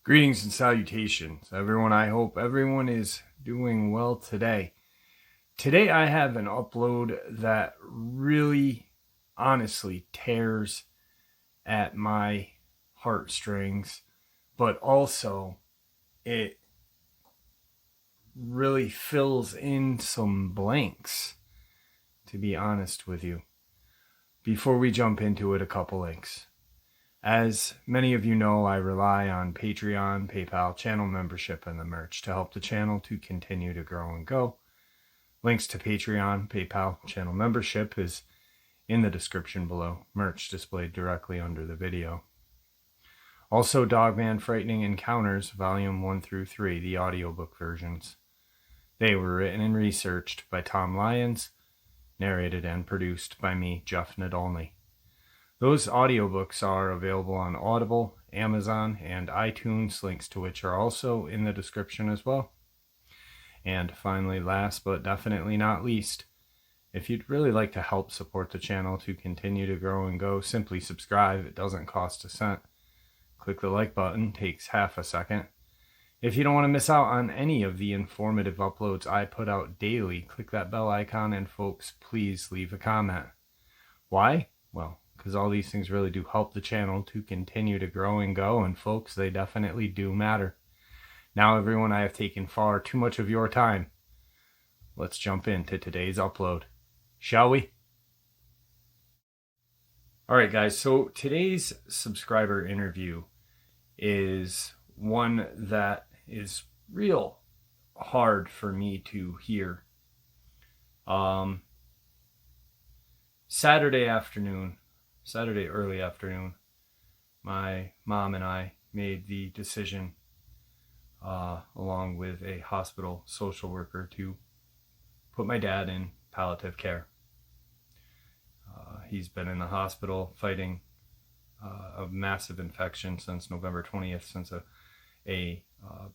Greetings and salutations, everyone. I hope everyone is doing well today. Today I have an upload that really, honestly tears at my heartstrings, but also it really fills in some blanks, to be honest with you. Before we jump into it, a couple links. As many of you know, I rely on Patreon, PayPal, channel membership, and the merch to help the channel to continue to grow and go. Links to Patreon, PayPal, channel membership is in the description below. Merch displayed directly under the video. Also, Dogman Frightening Encounters, Volume 1 through 3, the audiobook versions. They were written and researched by Tom Lyons, narrated and produced by me, Jeff Nadolny. Those audiobooks are available on Audible, Amazon, and iTunes, links to which are also in the description as well. And finally, last but definitely not least, if you'd really like to help support the channel to continue to grow and go, simply subscribe. It doesn't cost a cent. Click the like button, takes half a second. If you don't want to miss out on any of the informative uploads I put out daily, click that bell icon, and folks, please leave a comment. Why? Well, because all these things really do help the channel to continue to grow and go, and folks, they definitely do matter. Now, everyone, I have taken far too much of your time. Let's jump into today's upload, shall we? Alright guys, so today's subscriber interview is one that is real hard for me to hear. Saturday early afternoon, my mom and I made the decision, along with a hospital social worker, to put my dad in palliative care. He's been in the hospital fighting a massive infection since November 20th, since a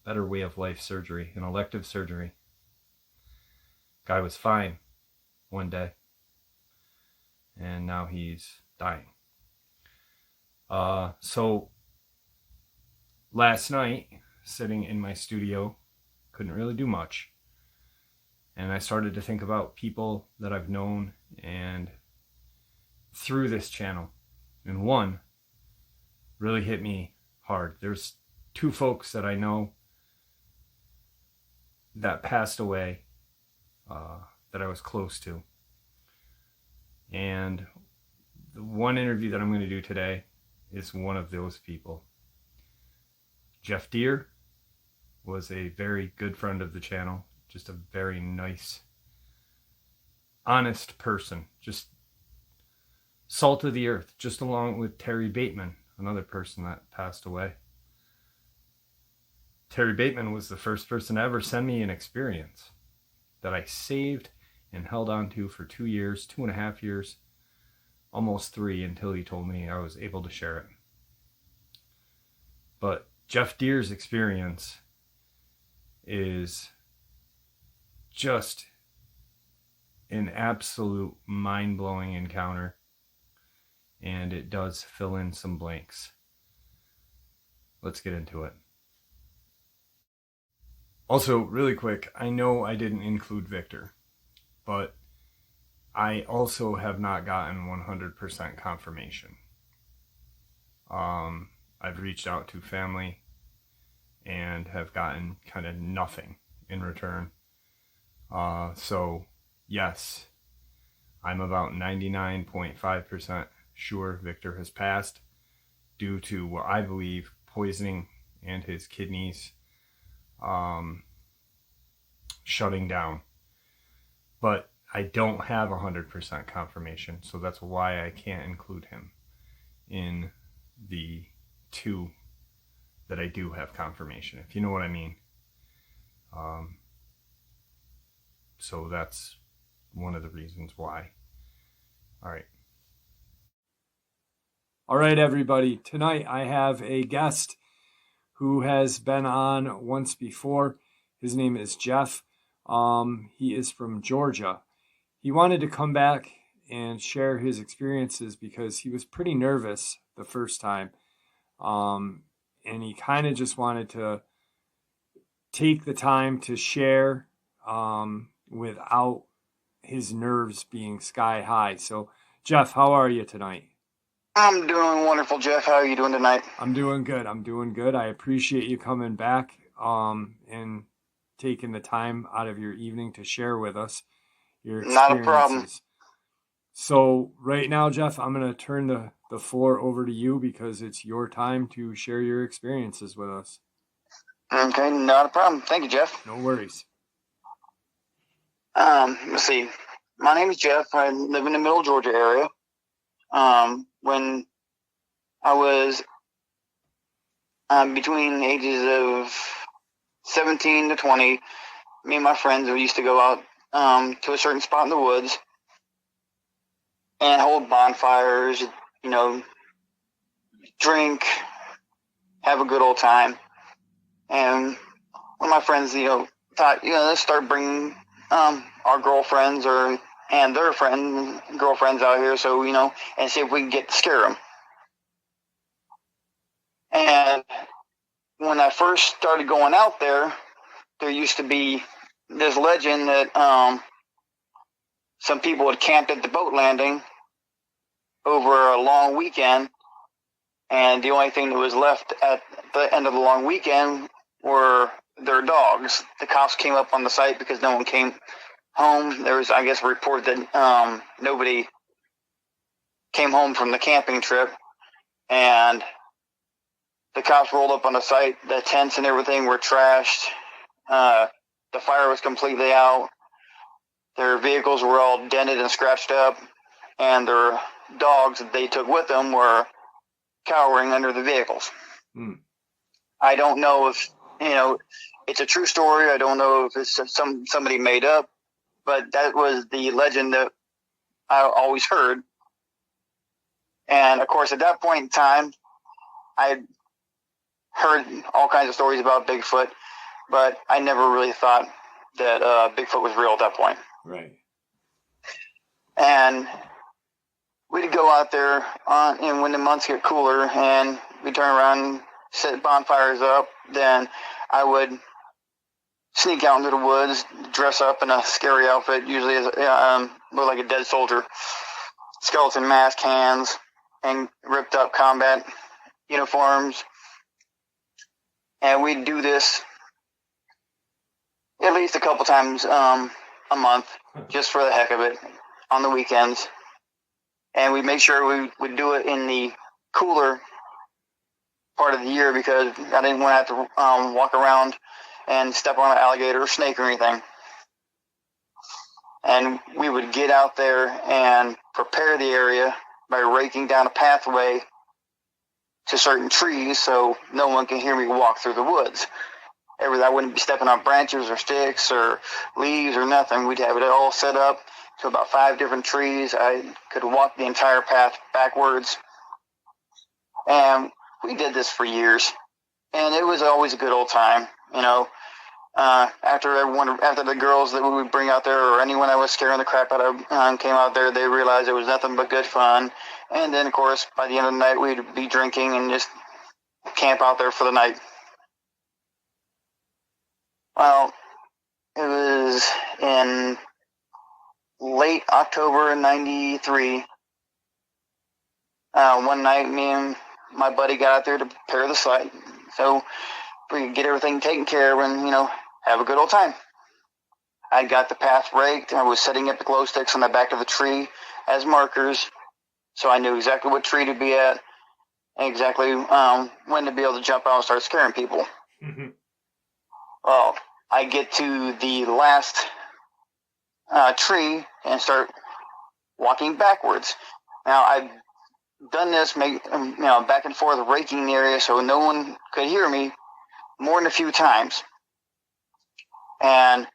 better way of life surgery, an elective surgery. Guy was fine one day, and now he's dying. So last night, sitting in my studio, couldn't really do much. And I started to think about people that I've known and through this channel. And one really hit me hard. There's two folks that I know that passed away, that I was close to. And the one interview that I'm going to do today is one of those people. Jeff Deere was a very good friend of the channel, just a very nice, honest person, just salt of the earth, just along with Terry Bateman, another person that passed away. Terry Bateman was the first person to ever send me an experience that I saved and held on to for 2 years, 2.5 years, almost 3, until he told me I was able to share it. But Jeff Deere's experience is just an absolute mind-blowing encounter, and it does fill in some blanks. Let's get into it. Also, really quick, I know I didn't include Victor, but I also have not gotten 100% confirmation. I've reached out to family and have gotten kind of nothing in return. So yes, I'm about 99.5% sure Victor has passed due to what I believe poisoning and his kidneys shutting down. But I don't have 100% confirmation, so that's why I can't include him in the 2 that I do have confirmation, if you know what I mean. So that's one of the reasons why. All right, everybody. Tonight I have a guest who has been on once before. His name is Jeff. He is from Georgia. he wanted to come back and share his experiences because he was pretty nervous the first time. And he kind of just wanted to take the time to share without his nerves being sky high. So, Jeff, how are you tonight? I'm doing wonderful, Jeff. How are you doing tonight? I'm doing good. I'm doing good. I appreciate you coming back and taking the time out of your evening to share with us your Not a problem. experiences. So, right now, Jeff, I'm going to turn the floor over to you because it's your time to share your experiences with us. Okay, not a problem. Thank you, Jeff. No worries. Let's see. My name is Jeff. I live in the Middle Georgia area. When I was between the ages of 17 to 20, me and my friends used to go out to a certain spot in the woods and hold bonfires, drink, have a good old time. And one of my friends, thought, let's start bringing our girlfriends and their girlfriends out here, so and see if we can get to scare them. And when I first started going out there, there used to be this legend that some people had camped at the boat landing over a long weekend, and the only thing that was left at the end of the long weekend were their dogs. The cops came up on the site because no one came home. There was, I guess, a report that nobody came home from the camping trip, and the cops rolled up on the site. The tents and everything were trashed. The fire was completely out. Their vehicles were all dented and scratched up, and their dogs that they took with them were cowering under the vehicles. I don't know if it's a true story. I don't know if it's somebody made up, but that was the legend that I always heard. And of course, at that point in time, I had heard all kinds of stories about Bigfoot, but I never really thought that Bigfoot was real at that point. Right. And we'd go out there and when the months get cooler and we turn around and set bonfires up, then I would sneak out into the woods, dress up in a scary outfit, usually as look like a dead soldier, skeleton mask, hands, and ripped up combat uniforms. And we'd do this at least a couple times a month, just for the heck of it, on the weekends. And we made sure we would do it in the cooler part of the year because I didn't want to have to walk around and step on an alligator or snake or anything. And we would get out there and prepare the area by raking down a pathway to certain trees so no one can hear me walk through the woods. I wouldn't be stepping on branches or sticks or leaves or nothing. We'd have it all set up to about 5 different trees. I could walk the entire path backwards. And we did this for years. And it was always a good old time, After the girls that we would bring out there or anyone I was scaring the crap out of came out there, they realized it was nothing but good fun. And then, of course, by the end of the night, we'd be drinking and just camp out there for the night. Well, it was in late October of 93. One night, me and my buddy got out there to prepare the site so we could get everything taken care of and, have a good old time. I got the path raked. I was setting up the glow sticks on the back of the tree as markers, so I knew exactly what tree to be at and exactly when to be able to jump out and start scaring people. Mm-hmm. Well, I get to the last tree and start walking backwards. Now, I've done this, back and forth, raking the area so no one could hear me more than a few times. And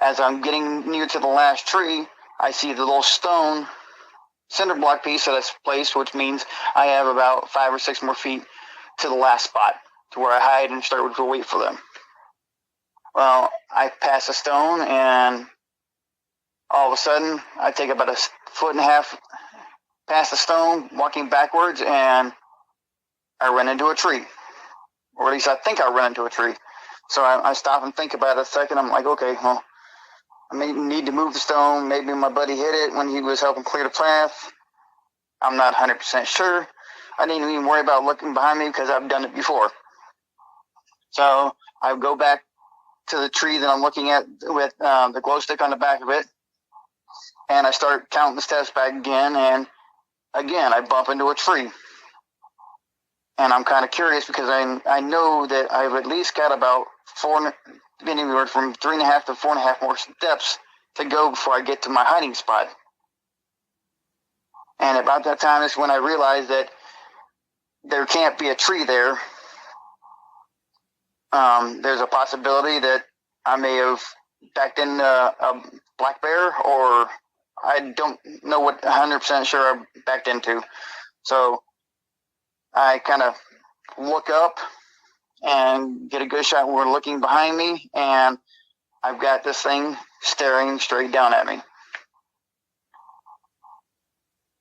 as I'm getting near to the last tree, I see the little stone cinder block piece that is placed, which means I have about 5 or 6 more feet to the last spot to where I hide and start to wait for them. Well, I pass a stone and All of a sudden, I take about a foot and a half past the stone, walking backwards, and I run into a tree. Or at least I think I run into a tree. So I stop and think about it a second. I'm like, okay, well, I may need to move the stone. Maybe my buddy hit it when he was helping clear the path. I'm not 100% sure. I didn't even worry about looking behind me because I've done it before. So I go back to the tree that I'm looking at with the glow stick on the back of it, and I start counting the steps back again, and again I bump into a tree. And I'm kind of curious because I know that I've at least got about anywhere from 3.5 to 4.5 more steps to go before I get to my hiding spot. And about that time is when I realized that there can't be a tree there. There's a possibility that I may have backed in a black bear, or I don't know what 100% sure I backed into. So I kind of look up and get a good shot when we're looking behind me, and I've got this thing staring straight down at me.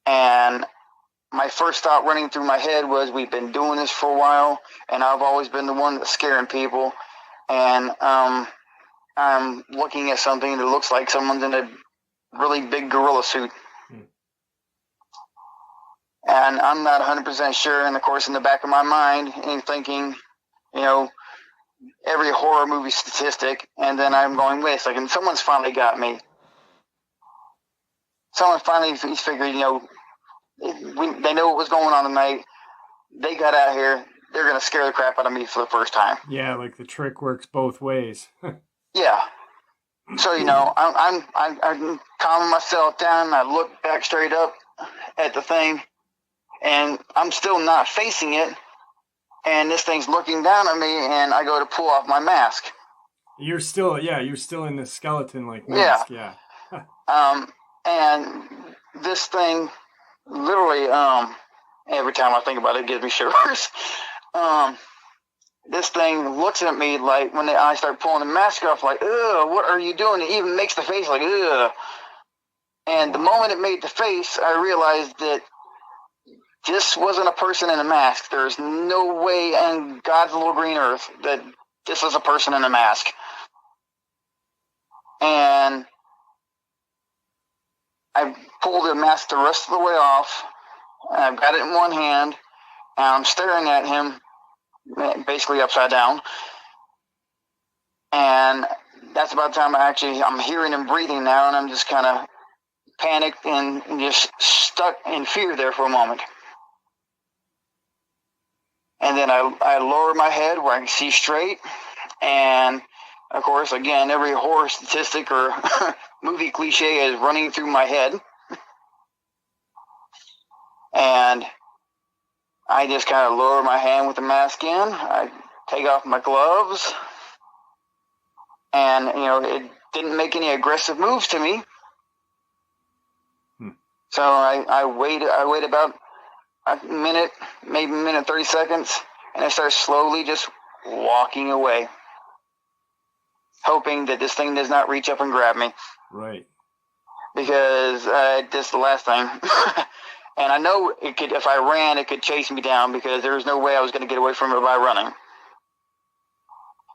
And my first thought running through my head was, we've been doing this for a while, and I've always been the one that's scaring people, and I'm looking at something that looks like someone's in a really big gorilla suit. And I'm not 100% sure, and of course in the back of my mind I'm thinking, every horror movie statistic, and then I'm going, wait a second, someone's finally got me. Someone finally figured, they know what was going on tonight. They got out here. They're going to scare the crap out of me for the first time. Yeah, like the trick works both ways. Yeah. So, I'm calming myself down. I look back straight up at the thing, and I'm still not facing it. And this thing's looking down at me, and I go to pull off my mask. You're still in the skeleton-like mask, yeah. And this thing, literally, every time I think about it, it gives me shivers. This thing looks at me like, when I start pulling the mask off, like, ugh, what are you doing? It even makes the face like, ugh. And the moment it made the face, I realized that this wasn't a person in a mask. There's no way in God's little green earth that this is a person in a mask. And I pulled the mask the rest of the way off, and I've got it in one hand, and I'm staring at him, basically upside down. And that's about the time I'm hearing him breathing now, and I'm just kind of panicked and just stuck in fear there for a moment. And then I lower my head where I can see straight, and of course, again, every horror statistic or movie cliche is running through my head. And I just kind of lower my hand with the mask in. I take off my gloves. And, it didn't make any aggressive moves to me. So I wait about a minute, maybe a minute 30 seconds, and I start slowly just walking away, hoping that this thing does not reach up and grab me. Right. Because this is the last thing. And I know if I ran, it could chase me down, because there was no way I was going to get away from it by running.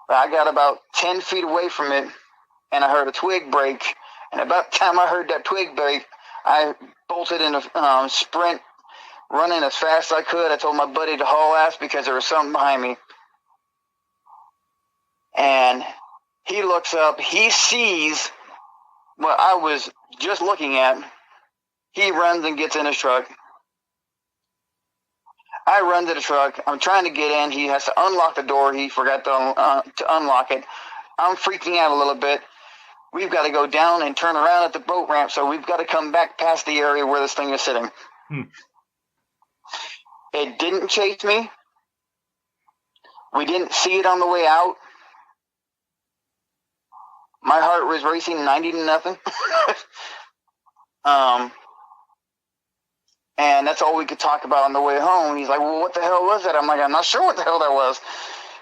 But I got about 10 feet away from it, and I heard a twig break. And about the time I heard that twig break, I bolted in a sprint, running as fast as I could. I told my buddy to haul ass because there was something behind me. And he looks up. He sees what I was just looking at. He runs and gets in his truck. I run to the truck. I'm trying to get in. He has to unlock the door. He forgot to unlock it. I'm freaking out a little bit. We've got to go down and turn around at the boat ramp, so we've got to come back past the area where this thing is sitting. It didn't chase me. We didn't see it on the way out. My heart was racing 90 to nothing. And that's all we could talk about on the way home. He's like, well, what the hell was that? I'm like, I'm not sure what the hell that was.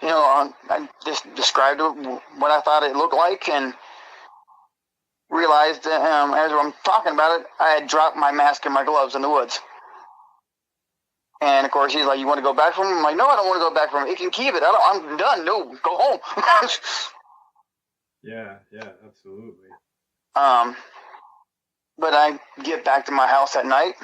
I just described what I thought it looked like, and realized realized, as I'm talking about it, I had dropped my mask and my gloves in the woods. And of course, he's like, "You want to go back for him?" I'm like, "No, I don't want to go back for him. He can keep it. I'm done. No, go home." Yeah, absolutely. But I get back to my house at night,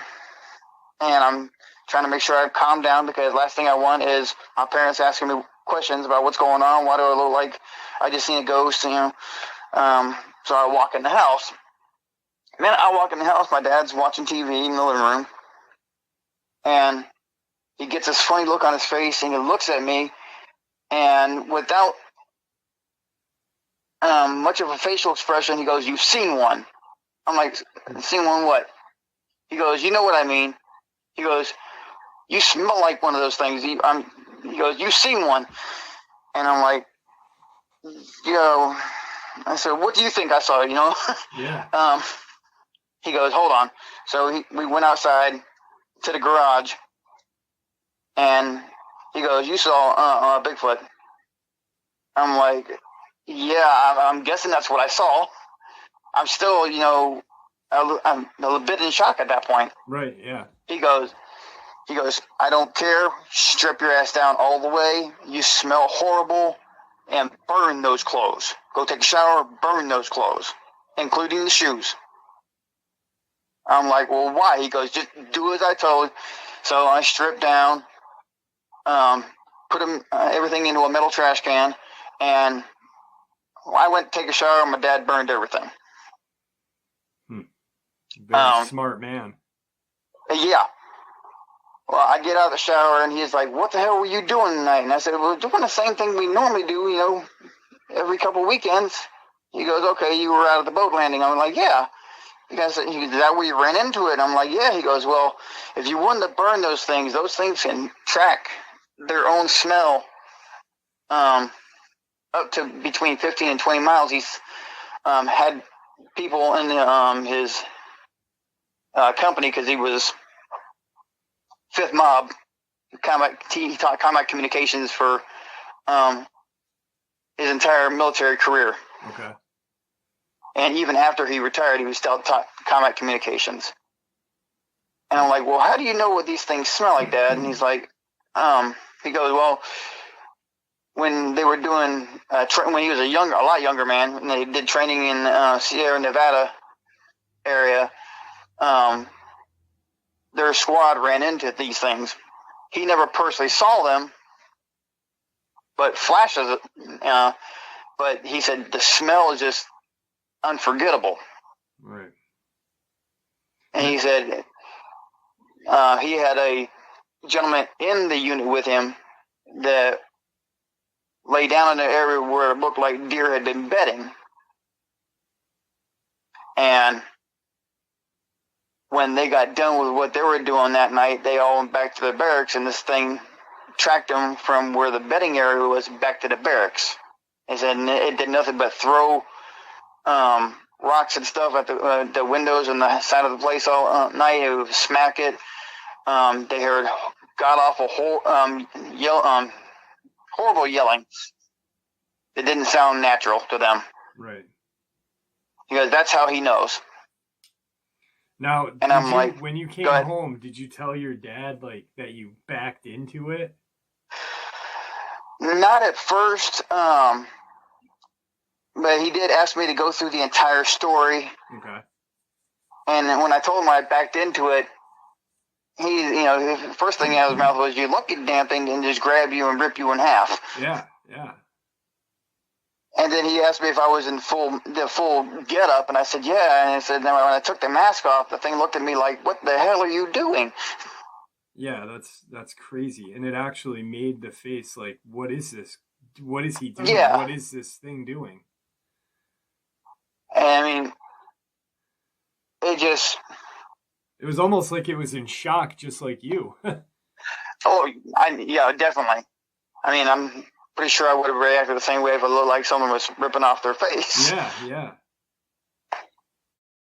and I'm trying to make sure I calm down, because last thing I want is my parents asking me questions about what's going on. Why do I look like I just seen a ghost? So I walk in the house. And then I walk in the house. My dad's watching TV in the living room, and he gets this funny look on his face, and he looks at me, and without much of a facial expression, he goes, "You've seen one." I'm like, "Seen one what?" He goes, "You know what I mean." He goes, "You smell like one of those things." He goes, "You've seen one." And I'm like, I said, "What do you think I saw?" Yeah. He goes, "Hold on." So we went outside to the garage, and he goes, "You saw Bigfoot." I'm like, "Yeah, I'm guessing that's what I saw." I'm still, I'm a little bit in shock at that point. Right, yeah. He goes, "I don't care. Strip your ass down all the way. You smell horrible, and burn those clothes. Go take a shower, burn those clothes, including the shoes." I'm like, "Well, why?" He goes, "Just do as I told." So I stripped down, put everything into a metal trash can, and I went to take a shower, and my dad burned everything. Very smart man. Yeah. Well, I get out of the shower, and he's like, "What the hell were you doing tonight?" And I said, "We're doing the same thing we normally do, every couple of weekends." He goes, "Okay, you were out at the boat landing." I'm like, "Yeah." He goes, "Is that where you ran into it?" I'm like, "Yeah." He goes, "Well, if you wanted to burn those things can track their own smell up to between 15 and 20 miles. He's had people in his company, because he was Fifth Mob. He taught combat communications for his entire military career. Okay. And even after he retired, he was still taught combat communications. And I'm like, "Well, how do you know what these things smell like, Dad?" And he's like, he goes, "Well, when they were doing, when he was a lot younger man, and they did training in Sierra Nevada area, their squad ran into these things. He never personally saw them, but flashes, but he said the smell is just unforgettable." Right. And he said he had a gentleman in the unit with him that lay down in an area where it looked like deer had been bedding. And when they got done with what they were doing that night, they all went back to the barracks, and this thing tracked them from where the bedding area was back to the barracks. He said it did nothing but throw rocks and stuff at the windows and the side of the place all night. It would smack it. They heard god-awful horrible yelling. It didn't sound natural to them. Right. He goes, "That's how he knows." Now, And when you came home, did you tell your dad that you backed into it? Not at first, but he did ask me to go through the entire story. Okay. And when I told him I backed into it, he, the first thing out of his mouth was, "You lucky damn thing didn't just grab you and rip you in half." Yeah. And then he asked me if I was in the full get up, and I said, "Yeah." And I said, "Then when I took the mask off, the thing looked at me like, 'What the hell are you doing?'" Yeah, that's crazy. And it actually made the face like, "What is this? What is he doing? Yeah. What is this thing doing?" And I mean, it was almost like it was in shock, just like you. Yeah, definitely. I mean, I'm pretty sure I would have reacted the same way if it looked like someone was ripping off their face. Yeah.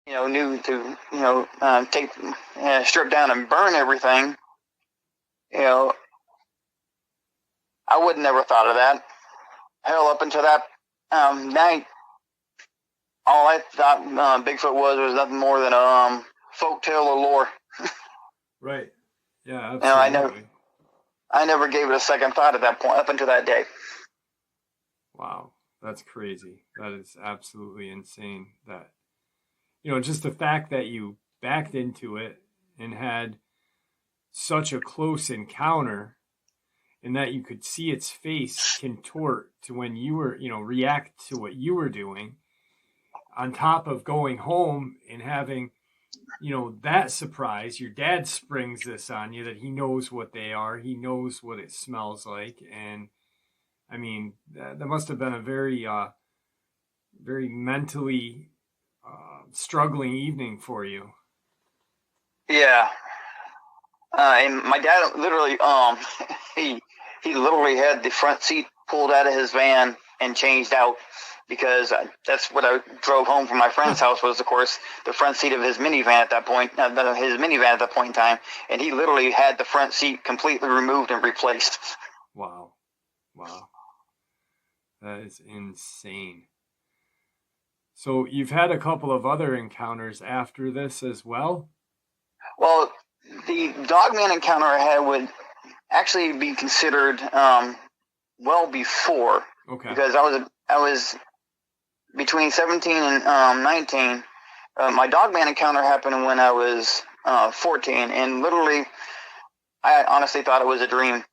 Knew to, take, strip down and burn everything. I would never thought of that. Hell, up until that night, all I thought Bigfoot was nothing more than a folk tale or lore. Right. Yeah, You know, absolutely. I never gave it a second thought at that point, up until that day. Wow, that's crazy. That is absolutely insane. That, just the fact that you backed into it and had such a close encounter, and that you could see its face contort to when you were, react to what you were doing, on top of going home and having, that surprise. Your dad springs this on you that he knows what they are, he knows what it smells like. And I mean, that must have been a very, very mentally struggling evening for you. Yeah. And my dad literally, he literally had the front seat pulled out of his van and changed out, because that's what I drove home from my friend's house was, of course, the front seat of his minivan at that point, in time, and he literally had the front seat completely removed and replaced. Wow. That is insane. So you've had a couple of other encounters after this as well? Well, the Dogman encounter I had would actually be considered well before. Okay. Because I was between 17 and 19. My Dogman encounter happened when I was 14, and literally, I honestly thought it was a dream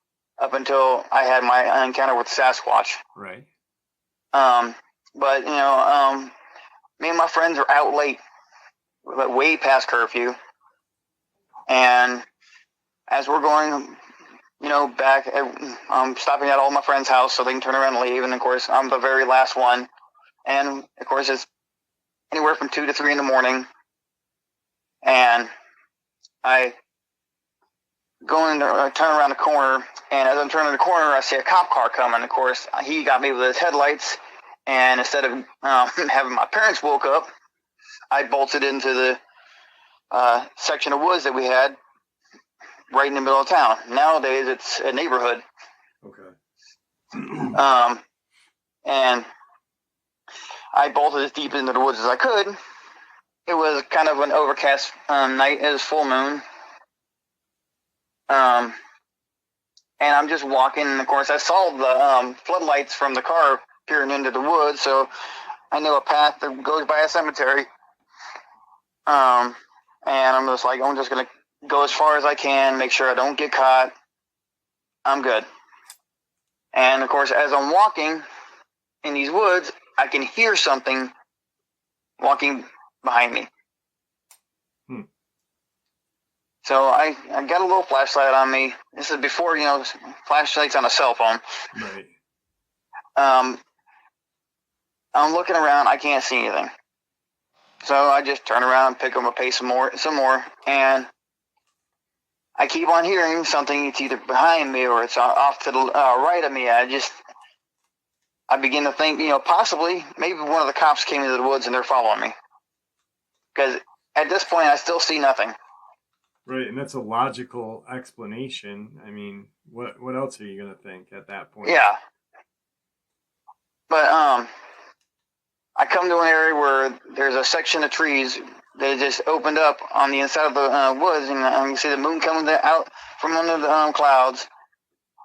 up until I had my encounter with Sasquatch. Right. But me and my friends are out late, way past curfew, and as we're going, back, I'm stopping at all my friends' house so they can turn around and leave, and of course, I'm the very last one, and of course, it's anywhere from 2 to 3 in the morning, and I turn around the corner, and as I'm turning the corner, I see a cop car coming. Of course, he got me with his headlights, and instead of having my parents woke up, I bolted into the section of woods that we had right in the middle of town. Nowadays, it's a neighborhood. Okay. And I bolted as deep into the woods as I could. It was kind of an overcast night. It was full moon. And I'm just walking, and of course, I saw the floodlights from the car peering into the woods, so I knew a path that goes by a cemetery. And I'm just like, I'm just going to go as far as I can, make sure I don't get caught. I'm good. And of course, as I'm walking in these woods, I can hear something walking behind me. So I got a little flashlight on me. This is before, flashlights on a cell phone. Right. I'm looking around. I can't see anything. So I just turn around and pick up my pace some more, and I keep on hearing something. It's either behind me or it's off to the right of me. I begin to think, possibly, maybe one of the cops came into the woods and they're following me. Because at this point, I still see nothing. Right, and that's a logical explanation. I mean, what else are you going to think at that point? Yeah. But I come to an area where there's a section of trees that just opened up on the inside of the woods, and you can see the moon coming out from under the clouds.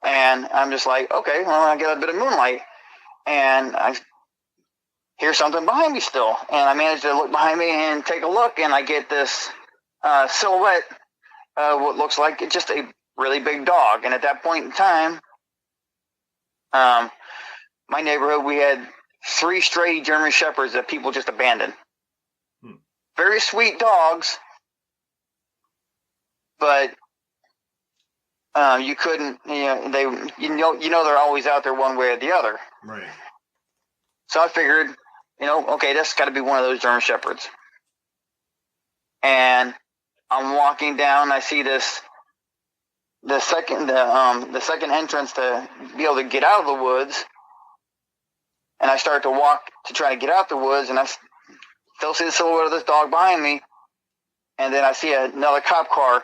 And I'm just like, okay, well, I get a bit of moonlight. And I hear something behind me still. And I manage to look behind me and take a look, and I get this silhouette, what looks like it's just a really big dog. And at that point in time, my neighborhood, we had 3 stray German Shepherds that people just abandoned. Very sweet dogs, but you couldn't, they're always out there one way or the other. Right. So I figured, okay, that's got to be one of those German Shepherds. And I'm walking down. I see the second entrance to be able to get out of the woods. And I start to walk to try to get out the woods, and I still see the silhouette of this dog behind me. And then I see another cop car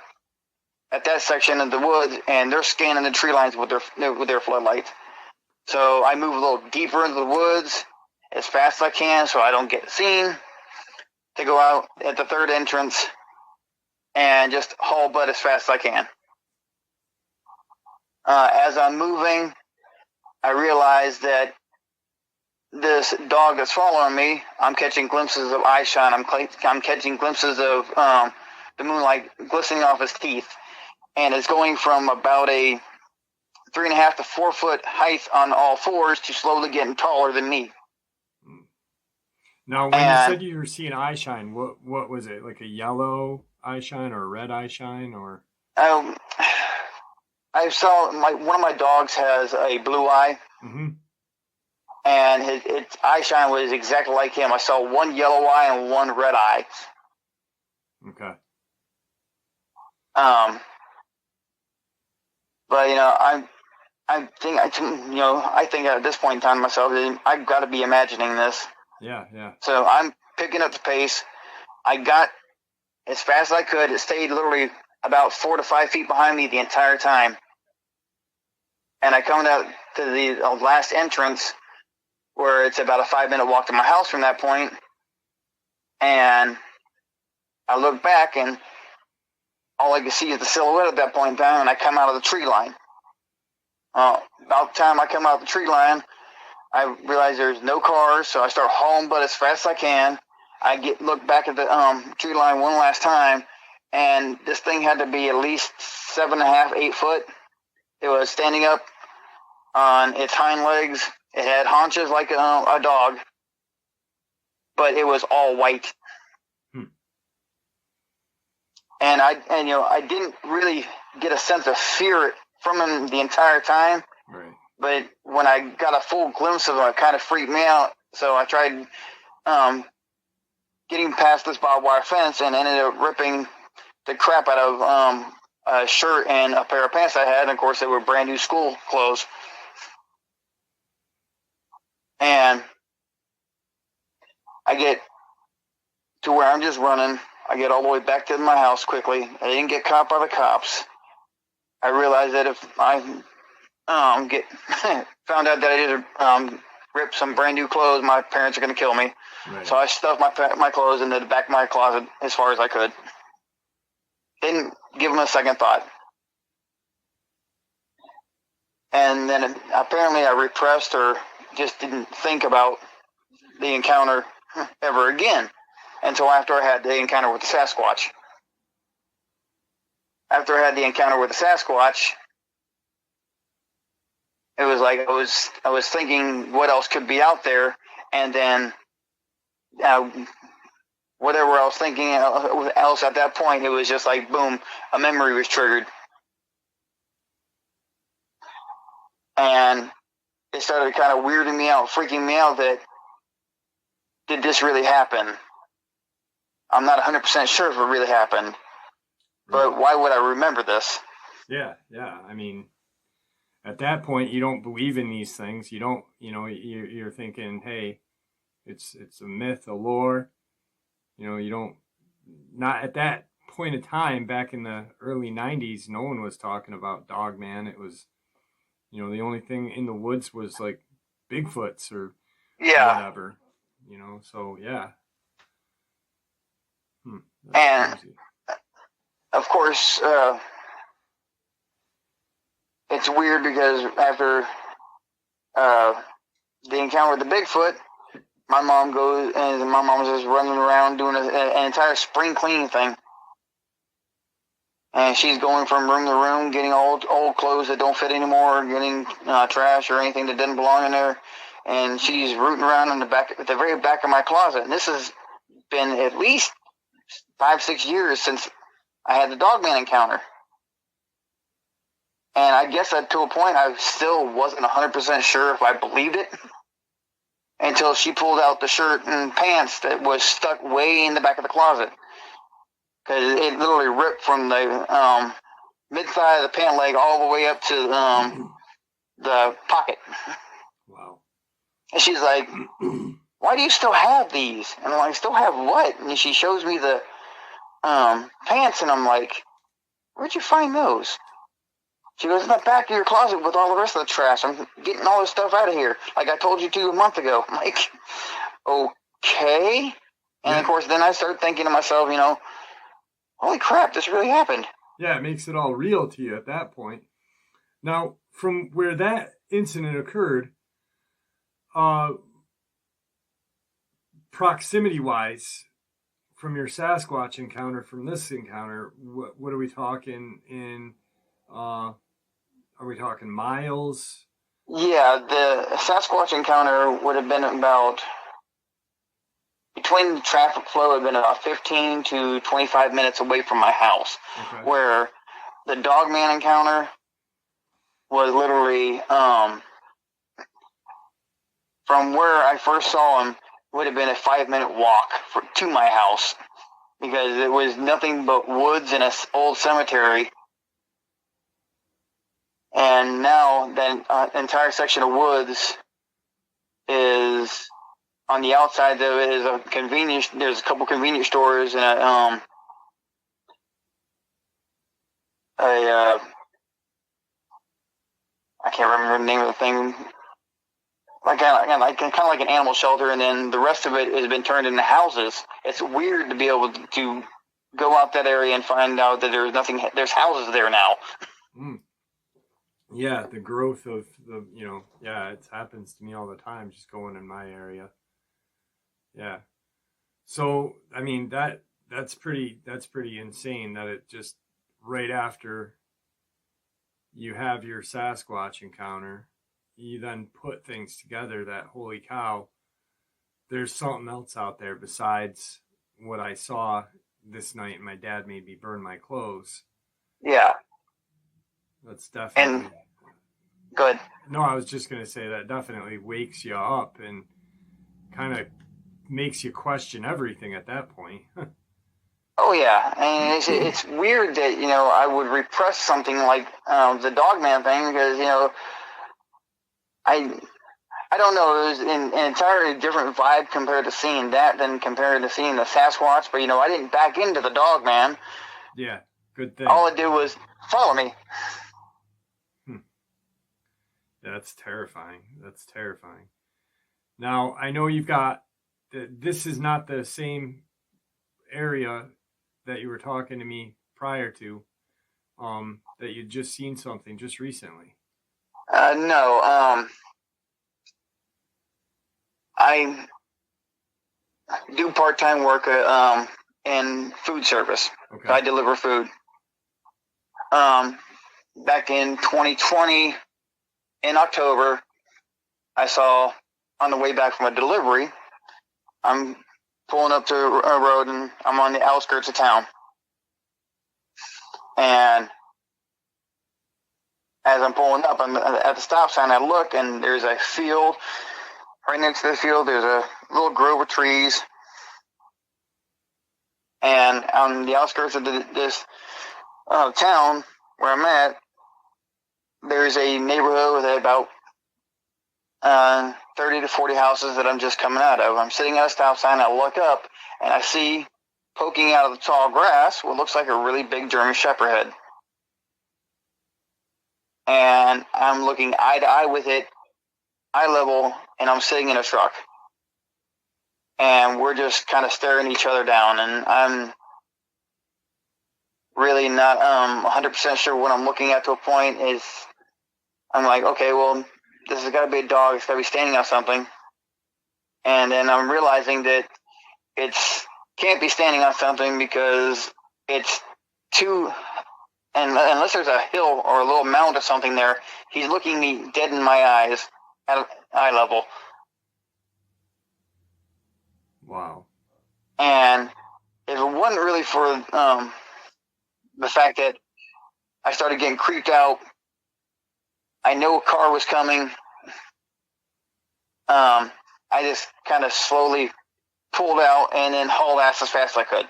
at that section of the woods, and they're scanning the tree lines with their floodlights. So I move a little deeper into the woods, as fast as I can so I don't get seen, to go out at the third entrance and just haul butt as fast as I can. As I'm moving, I realize that this dog that's following me, I'm catching glimpses of eye shine. I'm catching glimpses of the moonlight glistening off his teeth. And it's going from about a 3.5 to 4 foot height on all fours to slowly getting taller than me. Now, when you said you were seeing eye shine, what was it? Like a yellow eye shine or a red eye shine, or? I saw one of my dogs has a blue eye, and its eye shine was exactly like him. I saw one yellow eye and one red eye. Okay. But I think at this point in time myself, I've got to be imagining this. Yeah. So I'm picking up the pace. I got as fast as I could. It stayed literally about 4 to 5 feet behind me the entire time. And I come out to the last entrance, where it's about a 5-minute walk to my house from that point. And I look back, and all I can see is the silhouette at that point in time, and I come out of the tree line. About the time I come out of the tree line, I realize there's no cars, so I start hauling butt as fast as I can. I look back at the tree line one last time, and this thing had to be at least 7.5, 8 foot. It was standing up on its hind legs. It had haunches like a dog, but it was all white. And I didn't really get a sense of fear from him the entire time. Right. But when I got a full glimpse of him, it kind of freaked me out. So I tried getting past this barbed wire fence and ended up ripping the crap out of a shirt and a pair of pants I had. And of course, they were brand new school clothes. And I get to where I'm just running. I get all the way back to my house quickly. I didn't get caught by the cops. I realized that if I found out that I did rip some brand new clothes, my parents are going to kill me. Right. So I stuffed my clothes into the back of my closet as far as I could. Didn't give them a second thought. And then apparently I repressed or just didn't think about the encounter ever again until after I had the encounter with the Sasquatch. After I had the encounter with the Sasquatch, it was like I was thinking what else could be out there, and then whatever I was thinking else at that point, it was just like boom, a memory was triggered, and it started kind of weirding me out, freaking me out that did this really happen? I'm not 100% sure if it really happened, but why would I remember this? Yeah. I mean, at that point, you don't believe in these things. You don't, you're thinking, hey, it's a myth, a lore. You don't, not at that point in time, back in the early 90s, no one was talking about Dogman. It was, the only thing in the woods was like Bigfoots or whatever, so yeah. And crazy. Of course, it's weird because after the encounter with the Bigfoot, my mom goes and my mom's just running around doing an entire spring cleaning thing. And she's going from room to room, getting old clothes that don't fit anymore, getting trash or anything that doesn't belong in there. And she's rooting around in at the very back of my closet. And this has been at least 5-6 years since I had the Dogman encounter. And I guess to a point, I still wasn't 100% sure if I believed it until she pulled out the shirt and pants that was stuck way in the back of the closet. Because it literally ripped from the mid-thigh of the pant leg all the way up to the pocket. Wow. And she's like, why do you still have these? And I'm like, still have what? And she shows me the pants, and I'm like, where'd you find those? She goes, in the back of your closet with all the rest of the trash. I'm getting all this stuff out of here, like I told you to a month ago. I'm like, okay. And of course, then I start thinking to myself, holy crap, this really happened. Yeah, it makes it all real to you at that point. Now, from where that incident occurred, proximity-wise, from your Sasquatch encounter, from this encounter, what are we talking in? Are we talking miles? Yeah, the Sasquatch encounter would have been about, between the traffic flow, would have been about 15 to 25 minutes away from my house. Okay. Where the Dogman encounter was literally, from where I first saw him, would have been a 5-minute walk to my house, because it was nothing but woods and an old cemetery. And now that entire section of woods is, on the outside of it, is there's a couple convenience stores and I can't remember the name of the thing. Kind of like an animal shelter, and then the rest of it has been turned into houses. It's weird to be able to go out that area and find out that there's nothing. There's houses there now. Mm. Yeah, the growth of it happens to me all the time, just going in my area. Yeah. So, I mean, that's pretty insane that it just right after you have your Sasquatch encounter, you then put things together that, holy cow, there's something else out there besides what I saw this night and my dad made me burn my clothes. Yeah. That's definitely... And good. No, I was just going to say that definitely wakes you up and kind of makes you question everything at that point. Oh, yeah. And it's weird that, I would repress something like the Dogman thing, because, I don't know, it was an entirely different vibe compared to seeing that than compared to seeing the Sasquatch, but, I didn't back into the Dogman. Yeah, good thing. All it did was follow me. That's terrifying. Now, I know you've got, this is not the same area that you were talking to me prior to, that you'd just seen something just recently. No. I do part-time work in food service. Okay. I deliver food. Back in 2020, in October, I saw, on the way back from a delivery, I'm pulling up to a road and I'm on the outskirts of town. And as I'm pulling up, I'm at the stop sign, I look, and there's a field. Right next to the field, there's a little grove of trees. And on the outskirts of this town where I'm at, there's a neighborhood with about 30 to 40 houses that I'm just coming out of. I'm sitting at a stop sign, I look up, and I see poking out of the tall grass what looks like a really big German Shepherd head. And I'm looking eye to eye with it, eye level, and I'm sitting in a truck. And we're just kind of staring each other down, and I'm really not 100% sure what I'm looking at to a point. Is I'm like, okay, well, this has got to be a dog. It's got to be standing on something. And then I'm realizing that it's can't be standing on something because it's too, and unless there's a hill or a little mound or something there, he's looking me dead in my eyes at eye level. Wow. And if it wasn't really for the fact that I started getting creeped out, I know a car was coming. I just kind of slowly pulled out and then hauled ass as fast as I could.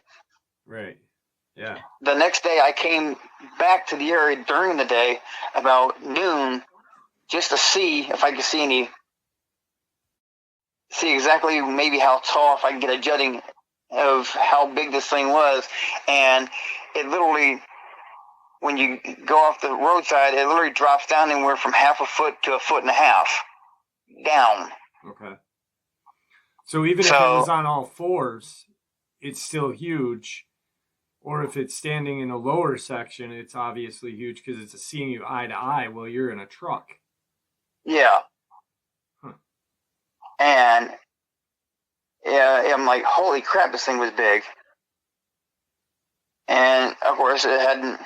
Right. Yeah. The next day, I came back to the area during the day about noon just to see if I could see exactly maybe how tall, if I could get a jutting of how big this thing was. And it literally when you go off the roadside, it literally drops down anywhere from 1/2 foot to 1.5 feet down. Okay. So even if it was on all fours, it's still huge. Or if it's standing in a lower section, it's obviously huge because it's seeing you eye to eye while you're in a truck. Yeah. Huh. And yeah, I'm like, holy crap, this thing was big. And of course, I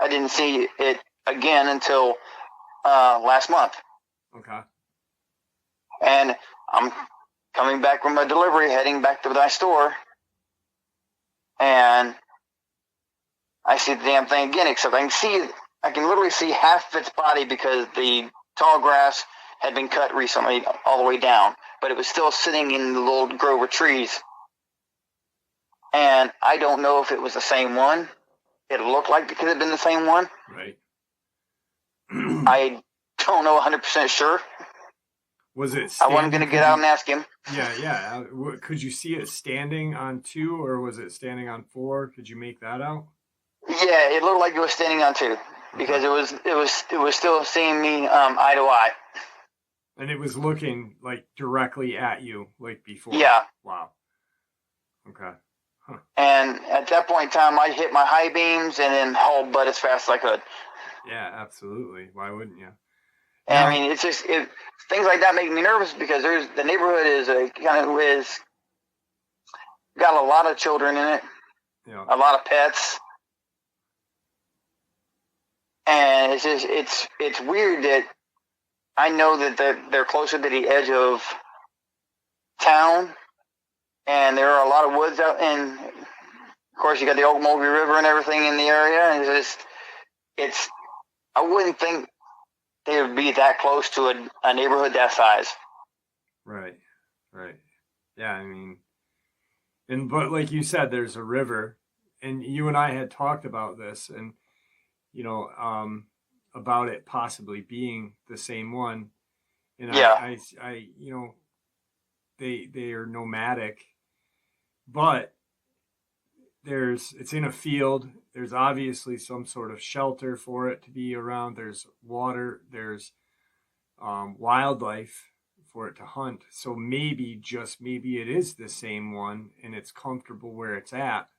didn't see it again until last month. Okay. And I'm coming back from a delivery, heading back to my store, and I see the damn thing again, except I can literally see half of its body because the tall grass had been cut recently all the way down, but it was still sitting in the little grove of trees. And I don't know if it was the same one. It looked like it could have been the same one. Right. I don't know 100% sure. Was it I wasn't going to get out and ask him. Yeah. Could you see it standing on 2 or was it standing on 4? Could you make that out? Yeah, it looked like it was standing on 2 because it was still seeing me eye to eye. And it was looking like directly at you like before. Yeah. Wow. Okay. Huh. And at that point in time, I hit my high beams and then hauled butt as fast as I could. Yeah, absolutely. Why wouldn't you? And I mean, it's just things like that make me nervous because the neighborhood is got a lot of children in it, a lot of pets, and it's weird that I know that they're closer to the edge of town, and there are a lot of woods out, and of course you got the Oglesby River and everything in the area, and it's I wouldn't think they would be that close to a neighborhood that size. Right. Yeah, I mean, but like you said, there's a river, and you and I had talked about this, and about it possibly being the same one. And I they are nomadic, but it's in a field. There's obviously some sort of shelter for it to be around. There's water. There's wildlife for it to hunt. So maybe it is the same one and it's comfortable where it's at,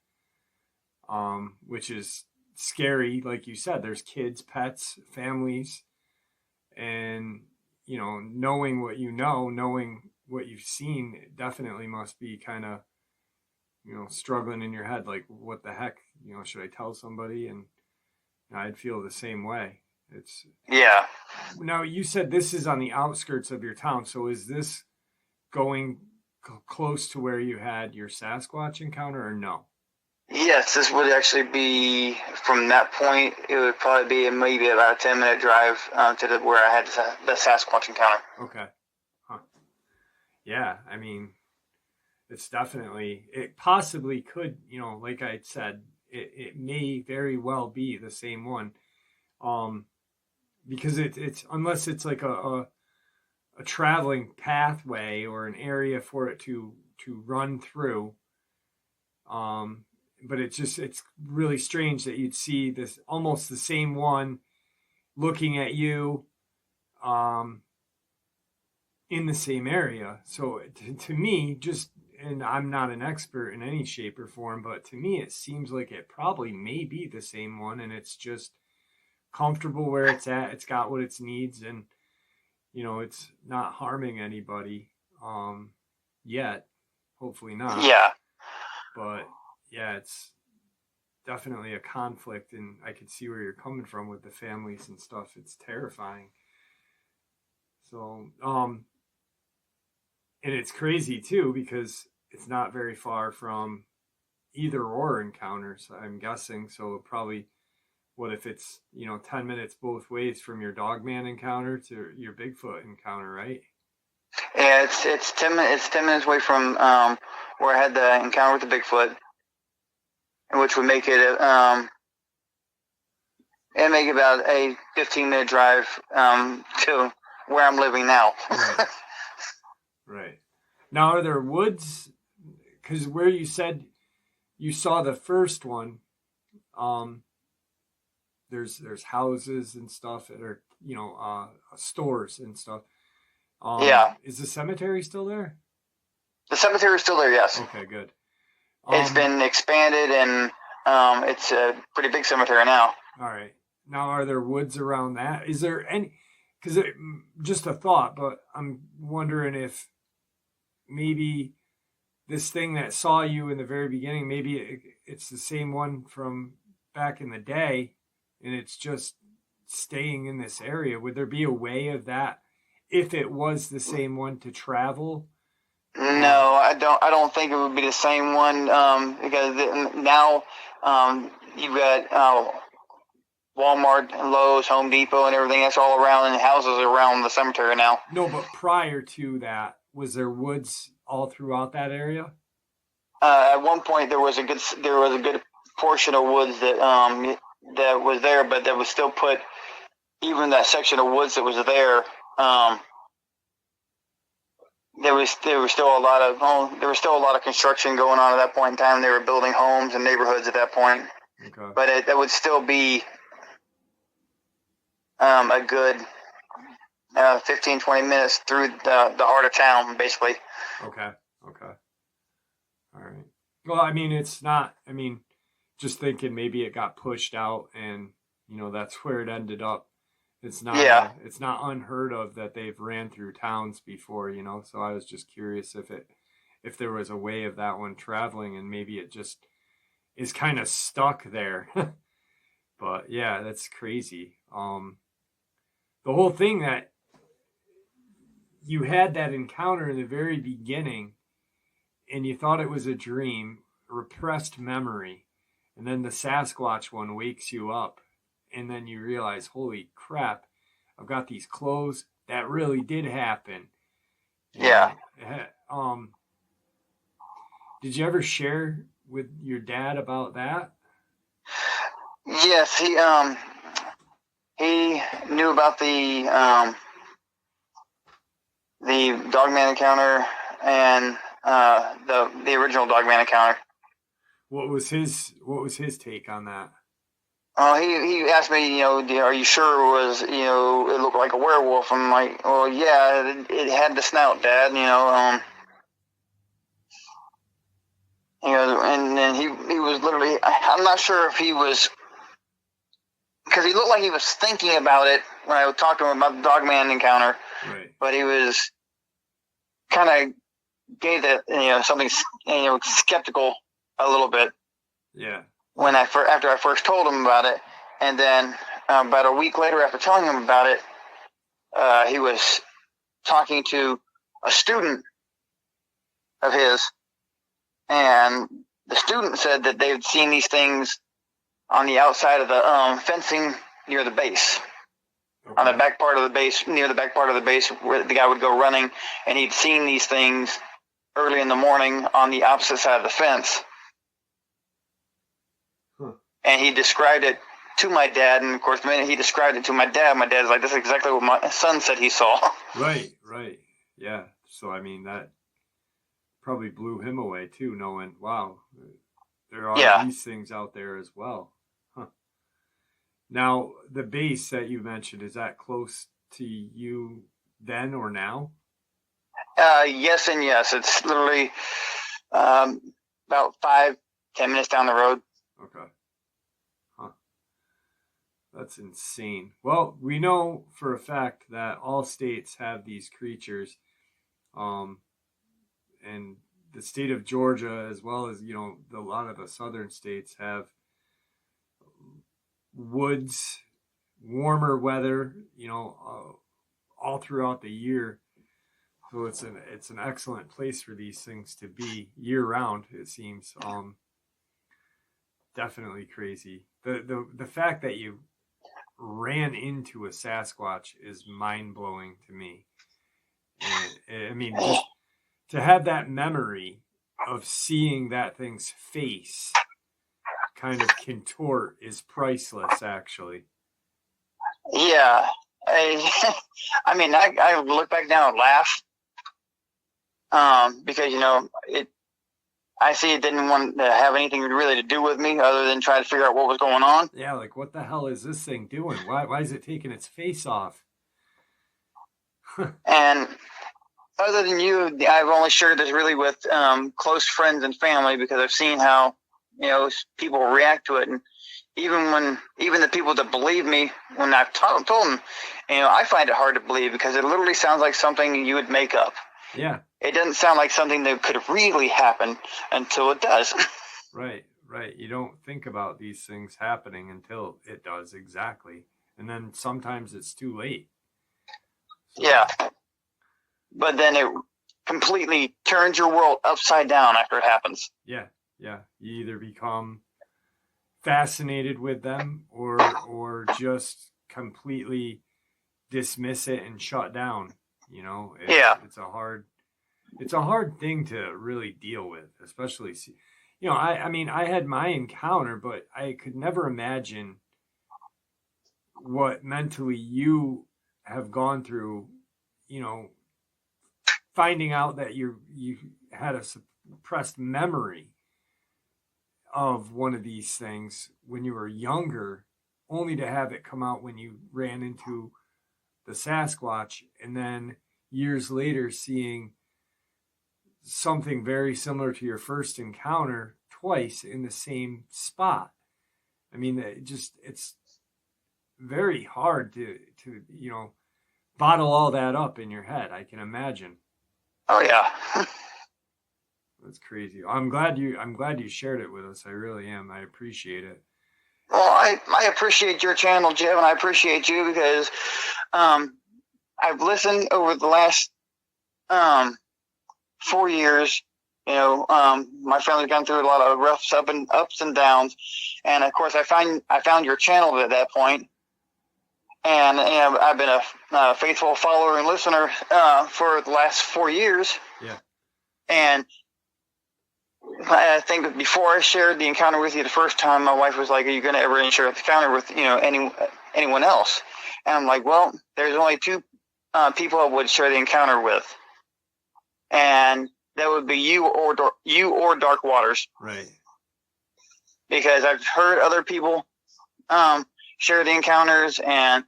which is scary. Like you said, there's kids, pets, families, and knowing what knowing what you've seen, it definitely must be kind of struggling in your head, like what the heck, should I tell somebody? And I'd feel the same way. Now you said this is on the outskirts of your town, so is this going close to where you had your Sasquatch encounter or no? Yes, this would actually be from that point. It would probably be maybe about a 10-minute drive to where I had the Sasquatch encounter. Okay. Huh. Yeah, I mean, it's definitely, it possibly could, like I said, it may very well be the same one. Because it's unless it's like a traveling pathway or an area for it to run through. But it's really strange that you'd see this almost the same one looking at you in the same area. So to me, and I'm not an expert in any shape or form, but to me, it seems like it probably may be the same one, and it's just comfortable where it's at. It's got what it needs, and it's not harming anybody yet. Hopefully not. Yeah. But yeah, it's definitely a conflict, and I can see where you're coming from with the families and stuff. It's terrifying. So, and it's crazy too because it's not very far from either or encounters, I'm guessing. So probably, what if it's 10 minutes both ways from your Dogman encounter to your Bigfoot encounter, right? Yeah, it's 10 minutes away from where I had the encounter with the Bigfoot, which would make it about a 15-minute drive to where I'm living now. Right. Now, are there woods? Because where you said you saw the first one, there's houses and stuff that are, stores and stuff. Yeah. Is the cemetery still there? The cemetery is still there, yes. Okay, good. It's been expanded, and it's a pretty big cemetery now. All right. Now, are there woods around that? Is there any? Because just a thought, but I'm wondering if maybe this thing that saw you in the very beginning, maybe it's the same one from back in the day, and it's just staying in this area. Would there be a way of that, if it was the same one, to travel? No, I don't think it would be the same one, because now you've got Walmart, Lowe's, Home Depot, and everything that's all around, and houses around the cemetery now. No, but prior to that, was there woods all throughout that area? At one point, there was a good portion of woods that was there, but that was still put. Even that section of woods that was there, there was still a lot of construction going on at that point in time. They were building homes and neighborhoods at that point. Okay. But that would still be a good 15, 20 minutes through the heart of town, basically. Okay. All right. Well, I mean, it's not, just thinking maybe it got pushed out and, that's where it ended up. It's not, it's not unheard of that they've ran through towns before, so I was just curious if there was a way of that one traveling, and maybe it just is kind of stuck there. But yeah, that's crazy. The whole thing that you had that encounter in the very beginning and you thought it was a dream, repressed memory, and then the Sasquatch one wakes you up, and then you realize, holy crap, I've got these clothes. That really did happen. Yeah. Did you ever share with your dad about that? Yes, he knew about the Dogman encounter and the original Dogman encounter. What was his take on that? He asked me, are you sure it was, it looked like a werewolf? I'm like, well, yeah, it had the snout, Dad, and then he was literally, I'm not sure if he was, because he looked like he was thinking about it when I talked to him about the Dogman encounter. Right. But he was kind of gave that, something, skeptical a little bit. Yeah. After I first told him about it, and then about a week later, after telling him about it, he was talking to a student of his, and the student said that they'd seen these things on the outside of the fencing near the base, okay. On the back part of the base, near the back part of the base where the guy would go running, and he'd seen these things early in the morning on the opposite side of the fence. And he described it to my dad, and of course, the minute he described it to my dad's like, "This is exactly what my son said he saw." Right. Yeah. So, that probably blew him away, too, knowing, wow, there are these things out there as well. Huh. Now, the base that you mentioned, is that close to you then or now? Yes and yes. It's literally about 5-10 minutes down the road. Okay. That's insane. Well, we know for a fact that all states have these creatures, and the state of Georgia, as well as a lot of the southern states, have woods, warmer weather, all throughout the year. So it's an excellent place for these things to be year round. It seems definitely crazy. The fact that you ran into a Sasquatch is mind-blowing to me. And, just to have that memory of seeing that thing's face kind of contort is priceless, actually. Yeah. I look back now and laugh, because, I see it didn't want to have anything really to do with me other than try to figure out what was going on. Yeah, like what the hell is this thing doing? Why is it taking its face off? And other than you, I've only shared this really with close friends and family because I've seen how people react to it, and even the people that believe me when I've told them, I find it hard to believe because it literally sounds like something you would make up. Yeah. It doesn't sound like something that could really happen until it does. Right. You don't think about these things happening until it does, exactly. And then sometimes it's too late. So. Yeah. But then it completely turns your world upside down after it happens. Yeah. You either become fascinated with them or just completely dismiss it and shut down. It's a hard thing to really deal with, especially, I mean, I had my encounter, but I could never imagine what mentally you have gone through, finding out that you had a suppressed memory of one of these things when you were younger, only to have it come out when you ran into the Sasquatch, and then years later seeing something very similar to your first encounter twice in the same spot. I mean, it's very hard to bottle all that up in your head, I can imagine. Oh yeah. That's crazy. I'm glad you shared it with us. I really am. I appreciate it. Well, I appreciate your channel, Jim, and I appreciate you because I've listened over the last 4 years. My family's gone through a lot of rough ups and downs, and of course I found your channel at that point, and I've been a faithful follower and listener for the last 4 years. Yeah. And I think before I shared the encounter with you the first time, my wife was like, "Are you going to ever share the encounter with anyone else?" And I'm like, "Well, there's only two people I would share the encounter with, and that would be you or Dark Waters." Right. Because I've heard other people share the encounters and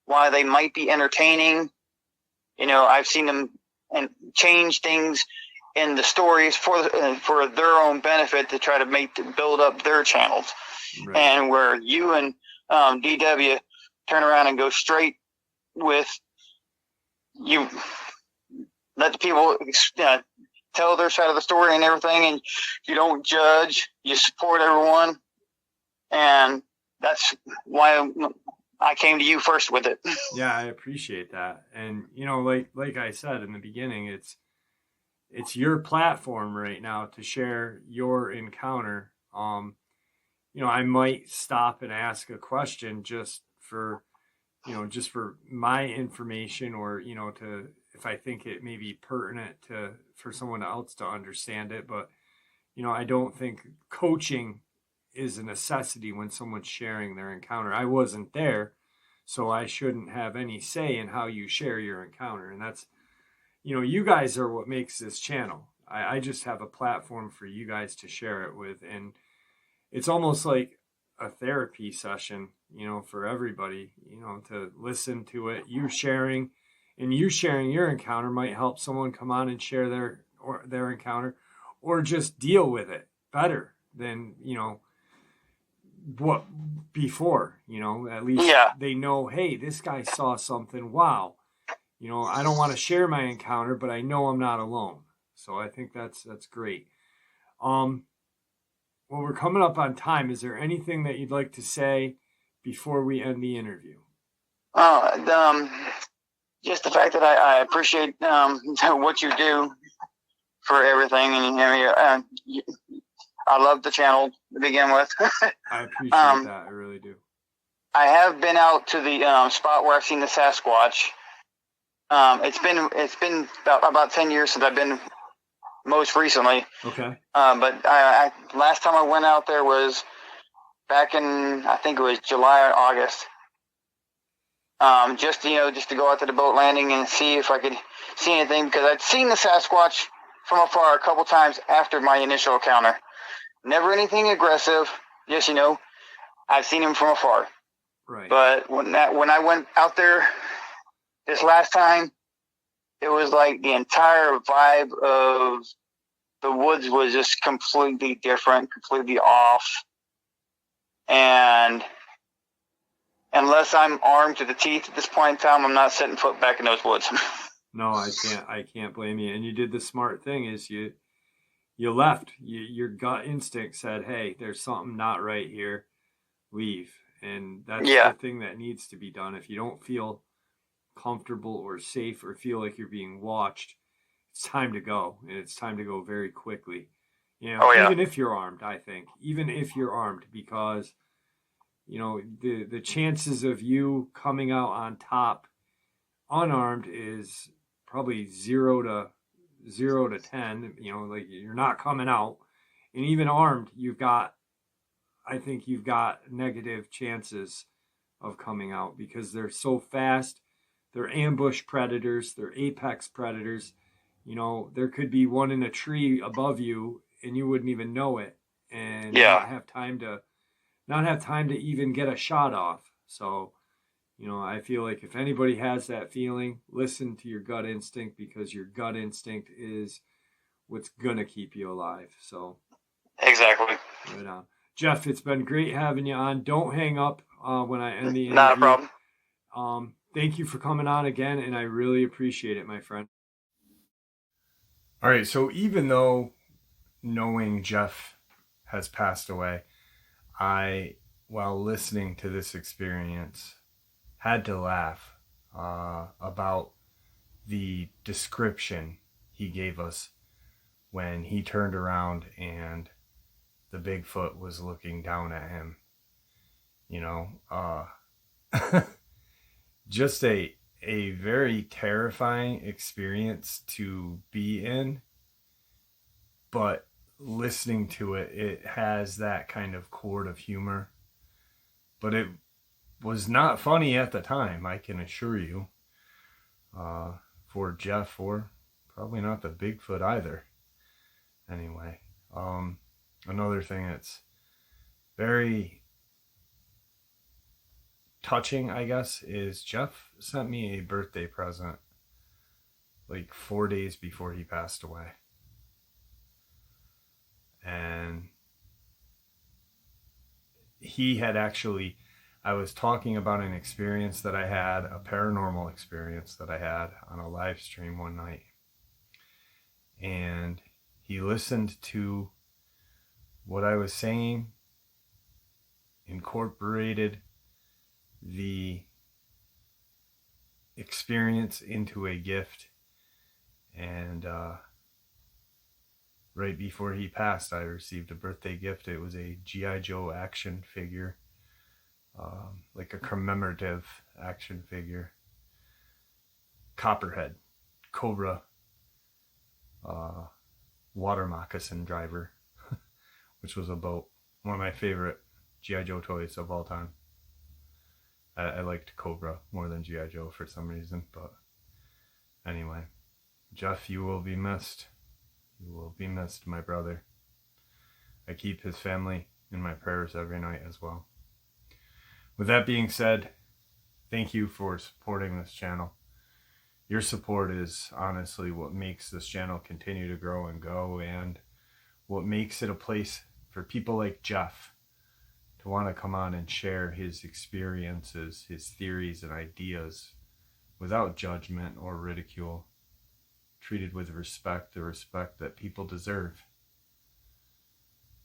why they might be entertaining. I've seen them and change things in the stories for their own benefit to try to build up their channels. Right. And where you and DW turn around and go straight with, you let the people tell their side of the story and everything, and you don't judge, you support everyone, and that's why I came to you first with it. Yeah, I appreciate that. And like I said in the beginning, it's your platform right now to share your encounter. I might stop and ask a question just for my information, or to, if I think it may be pertinent for someone else to understand it. But I don't think coaching is a necessity when someone's sharing their encounter. I wasn't there, so I shouldn't have any say in how you share your encounter. And that's, you guys are what makes this channel. I just have a platform for you guys to share it with. And it's almost like a therapy session, for everybody, to listen to it. You sharing your encounter might help someone come on and share their encounter, or just deal with it better than, what before, at least they know, hey, this guy saw something. Wow. I don't want to share my encounter, but I know I'm not alone. So I think that's great. Well, we're coming up on time. Is there anything that you'd like to say before we end the interview? Just the fact that I appreciate what you do for everything, and I love the channel to begin with. I appreciate that. I really do. I have been out to the spot where I've seen the Sasquatch. It's been about 10 years since I've been most recently. Okay. But I last time I went out there was back in, I think it was July or August. Just to go out to the boat landing and see if I could see anything, because I'd seen the Sasquatch from afar a couple times after my initial encounter. Never anything aggressive. Just, I've seen him from afar. Right. But when I went out there this last time, it was like the entire vibe of the woods was just completely different, completely off. And unless I'm armed to the teeth at this point in time, I'm not setting foot back in those woods. No, I can't blame you. And you did the smart thing is you left. Your gut instinct said, hey, there's something not right here. Leave. And that's the thing that needs to be done. If you don't feel comfortable or safe or feel like you're being watched, it's time to go. And it's time to go very quickly. Even if you're armed, I think. Even if you're armed, because, the chances of you coming out on top unarmed is probably 0 to 10. Like you're not coming out. And even armed, I think you've got negative chances of coming out because they're so fast. They're ambush predators. They're apex predators. There could be one in a tree above you and you wouldn't even know it and not have time to even get a shot off. So, I feel like if anybody has that feeling, listen to your gut instinct because your gut instinct is what's going to keep you alive. So, exactly. Right on. Jeff, it's been great having you on. Don't hang up when I end the interview. Not a problem. Thank you for coming on again, and I really appreciate it, my friend. All right, so even though knowing Jeff has passed away, I, while listening to this experience, had to laugh about the description he gave us when he turned around and the Bigfoot was looking down at him. Just a very terrifying experience to be in, but listening to it, it has that kind of chord of humor, but it was not funny at the time, I can assure you, for Jeff, or probably not the Bigfoot either. Anyway, another thing that's very touching, I guess, is Jeff sent me a birthday present like 4 days before he passed away. And he had actually, I was talking about an experience that I had, a paranormal experience that I had on a live stream one night. And he listened to what I was saying, incorporated the experience into a gift, and right before he passed, I received a birthday gift. It was a G.I. Joe action figure, like a commemorative action figure, Copperhead, Cobra, water moccasin driver, which was a boat. One of my favorite G.I. Joe toys of all time. I liked Cobra more than G.I. Joe for some reason, but anyway, Jeff, you will be missed. You will be missed, my brother. I keep his family in my prayers every night as well. With that being said, thank you for supporting this channel. Your support is honestly what makes this channel continue to grow and go, and what makes it a place for people like Jeff to want to come on and share his experiences, his theories and ideas without judgment or ridicule, treated with respect, the respect that people deserve.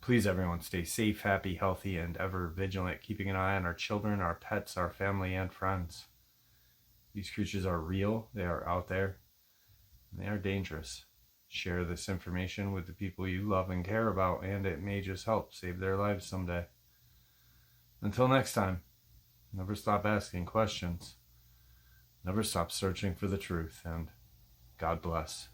Please, everyone, stay safe, happy, healthy, and ever vigilant, keeping an eye on our children, our pets, our family, and friends. These creatures are real, they are out there, and they are dangerous. Share this information with the people you love and care about, and it may just help save their lives someday. Until next time, never stop asking questions, never stop searching for the truth, and God bless.